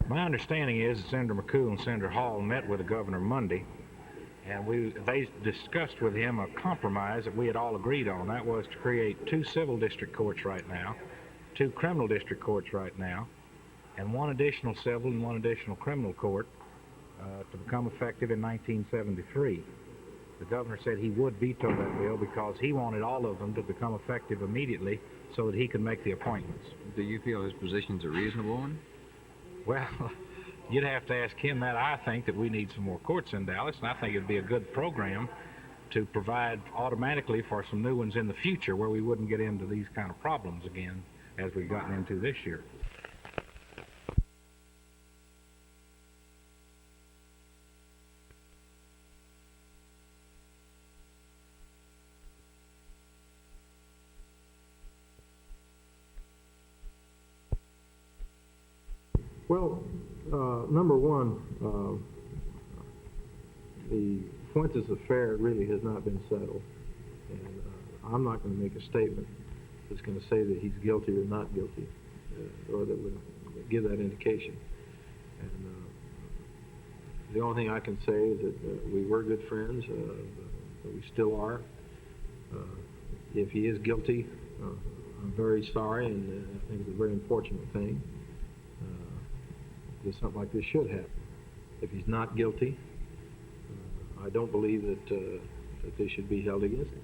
My understanding is that Senator McCool and Senator Hall met with the governor Monday, and they discussed with him a compromise that we had all agreed on. That was to create 2 civil district courts right now, 2 criminal district courts right now, and 1 additional civil and 1 additional criminal court to become effective in 1973. The governor said he would veto that bill because he wanted all of them to become effective immediately so that he could make the appointments. Do you feel his position's a reasonable one? Well, you'd have to ask him that. I think that we need some more courts in Dallas, and I think it'd be a good program to provide automatically for some new ones in the future where we wouldn't get into these kind of problems again as we've gotten into this year. Well, number one, the Fuentes affair really has not been settled, and I'm not going to make a statement that's going to say that he's guilty or not guilty, or that would give that indication. And the only thing I can say is that we were good friends, that we still are. If he is guilty, I'm very sorry, and I think it's a very unfortunate thing. Something like this should happen. If he's not guilty, I don't believe that they should be held against him.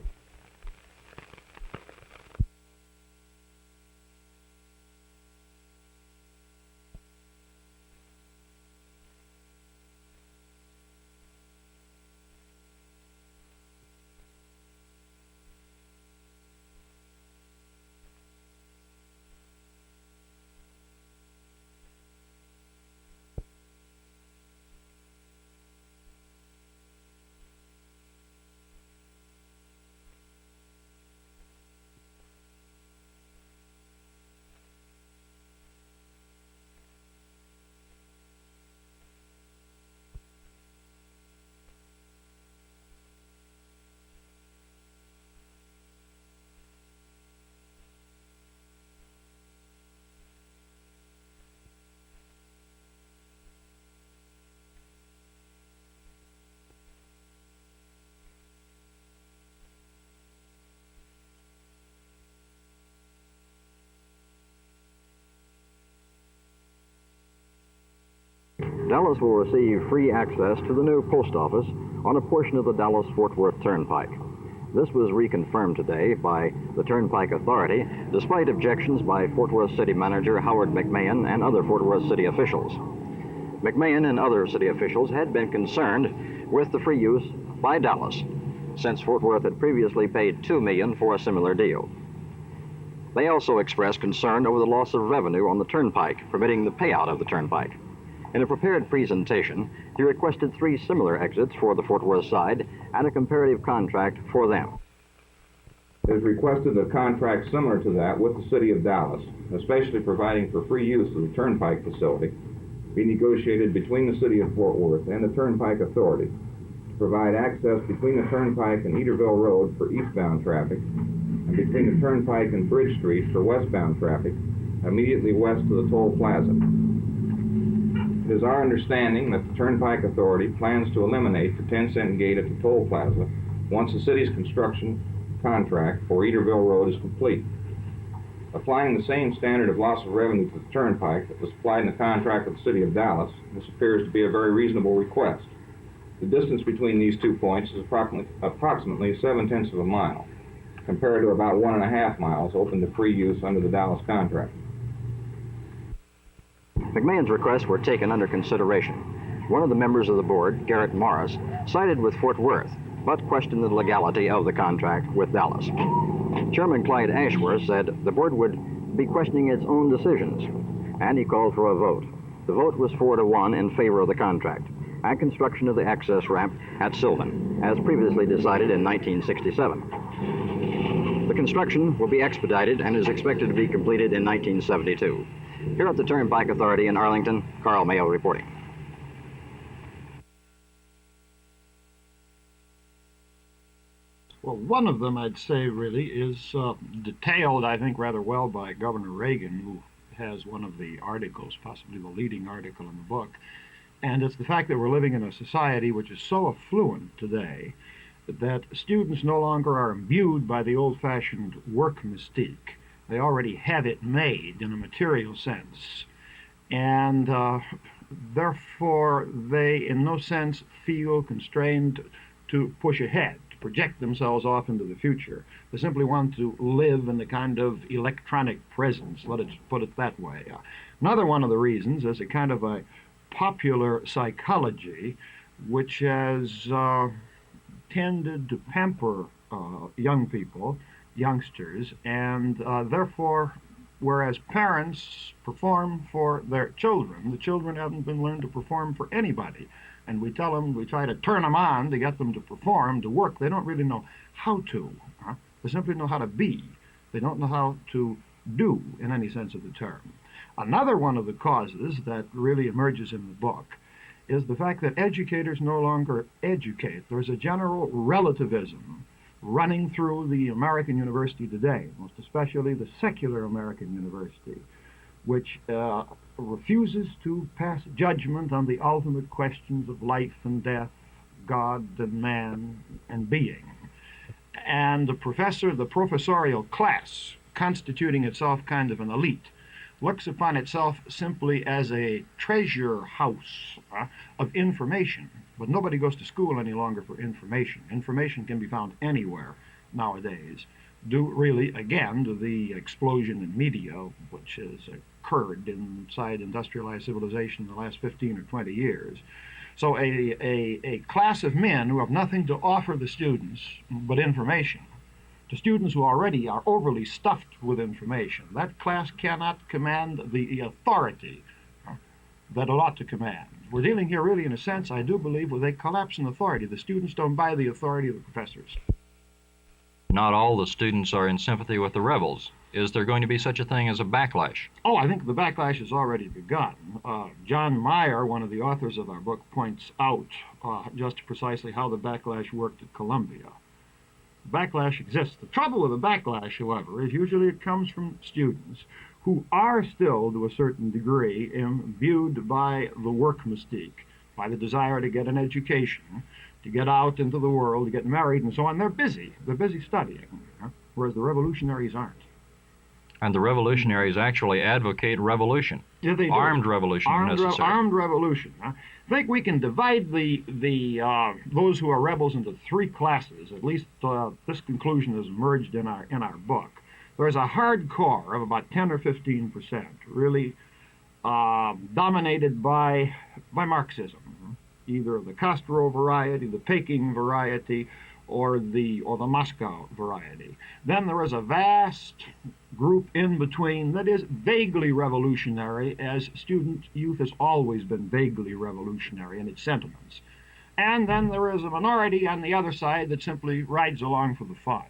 Dallas will receive free access to the new post office on a portion of the Dallas-Fort Worth Turnpike. This was reconfirmed today by the Turnpike Authority, despite objections by Fort Worth City Manager Howard McMahon and other Fort Worth City officials. McMahon and other city officials had been concerned with the free use by Dallas, since Fort Worth had previously paid $2 million for a similar deal. They also expressed concern over the loss of revenue on the Turnpike, permitting the payout of the Turnpike. In a prepared presentation, he requested 3 similar exits for the Fort Worth side and a comparative contract for them. It has requested a contract similar to that with the City of Dallas, especially providing for free use of the Turnpike facility, be negotiated between the City of Fort Worth and the Turnpike Authority to provide access between the Turnpike and Eaterville Road for eastbound traffic and between the Turnpike and Bridge Street for westbound traffic immediately west of the toll plaza. It is our understanding that the Turnpike Authority plans to eliminate the 10-cent gate at the toll plaza once the city's construction contract for Eaterville Road is complete. Applying the same standard of loss of revenue to the Turnpike that was applied in the contract with the City of Dallas, this appears to be a very reasonable request. The distance between these 2 points is approximately 7/10 of a mile, compared to about 1.5 miles open to free use under the Dallas contract. McMahon's requests were taken under consideration. One of the members of the board, Garrett Morris, sided with Fort Worth, but questioned the legality of the contract with Dallas. Chairman Clyde Ashworth said the board would be questioning its own decisions, and he called for a vote. The vote was 4-1 in favor of the contract and construction of the access ramp at Sylvan, as previously decided in 1967. The construction will be expedited and is expected to be completed in 1972. Here at the Turnpike Authority in Arlington, Carl Mayo reporting. Well, one of them, I'd say, really, is detailed, I think, rather well by Governor Reagan, who has one of the articles, possibly the leading article in the book, and it's the fact that we're living in a society which is so affluent today that students no longer are imbued by the old-fashioned work mystique. They already have it made in a material sense, and therefore they in no sense feel constrained to push ahead, to project themselves off into the future. They simply want to live in the kind of electronic presence, let us put it that way. Another one of the reasons is a kind of a popular psychology which has tended to pamper young people, youngsters, and therefore, whereas parents perform for their children, the children haven't been learned to perform for anybody. And we tell them, we try to turn them on to get them to perform, to work. They don't really know how to. They simply know how to be. They don't know how to do, in any sense of the term. Another one of the causes that really emerges in the book is the fact that educators no longer educate. There's a general relativism running through the American university today, most especially the secular American university, which refuses to pass judgment on the ultimate questions of life and death, God and man and being. And the professorial class, constituting itself kind of an elite, looks upon itself simply as a treasure house of information. But nobody goes to school any longer for information. Information can be found anywhere nowadays, due really, again, to the explosion in media, which has occurred inside industrialized civilization in the last 15 or 20 years. So a class of men who have nothing to offer the students but information, to students who already are overly stuffed with information, that class cannot command the authority that it ought to command. We're dealing here really, in a sense, I do believe, with a collapse in authority. The students don't buy the authority of the professors. Not all the students are in sympathy with the rebels. Is there going to be such a thing as a backlash? Oh, I think the backlash has already begun. John Meyer, one of the authors of our book, points out just precisely how the backlash worked at Columbia. Backlash exists. The trouble with the backlash, however, is usually it comes from students who are still, to a certain degree, imbued by the work mystique, by the desire to get an education, to get out into the world, to get married, and so on. They're busy studying, whereas the revolutionaries aren't. And the revolutionaries actually advocate revolution. Yeah, they do. Armed revolution if necessary. Armed revolution. I think we can divide those who are rebels into three classes. At least this conclusion has emerged in our book. There's a hardcore of about 10 or 15%, really dominated by Marxism, either the Castro variety, the Peking variety, or the Moscow variety. Then there is a vast group in between that is vaguely revolutionary, as student youth has always been vaguely revolutionary in its sentiments. And then there is a minority on the other side that simply rides along for the fun.